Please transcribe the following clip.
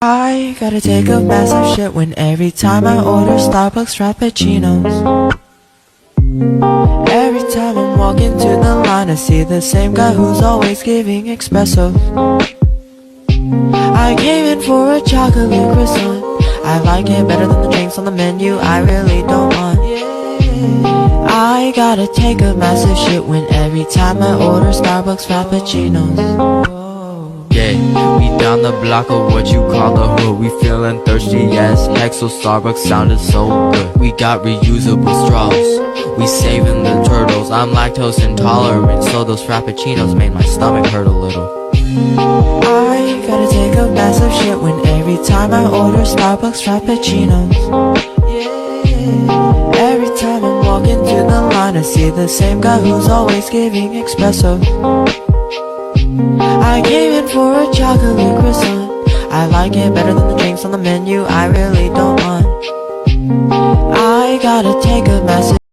I gotta take a massive shit when every time I order Starbucks Frappuccinos. Every time I'm walking to the line, I see the same guy who's always giving espresso. I came in for a chocolate croissant. I like it better than the drinks on the menu I really don't want. I gotta take a massive shit when every time I order Starbucks Frappuccinos. Yeah, we down the block of what you call the hood. We feeling thirsty as heck, so Starbucks sounded so good. We got reusable straws, we saving the turtles. I'm lactose intolerant, so those Frappuccinos made my stomach hurt a little. I gotta take a massive shit when every time I order Starbucks Frappuccinos. Every time I'm walking to the line, I see the same guy who's always giving espresso. I came in for a chocolate croissant. I like it better than the drinks on the menu I really don't want. I gotta take a massive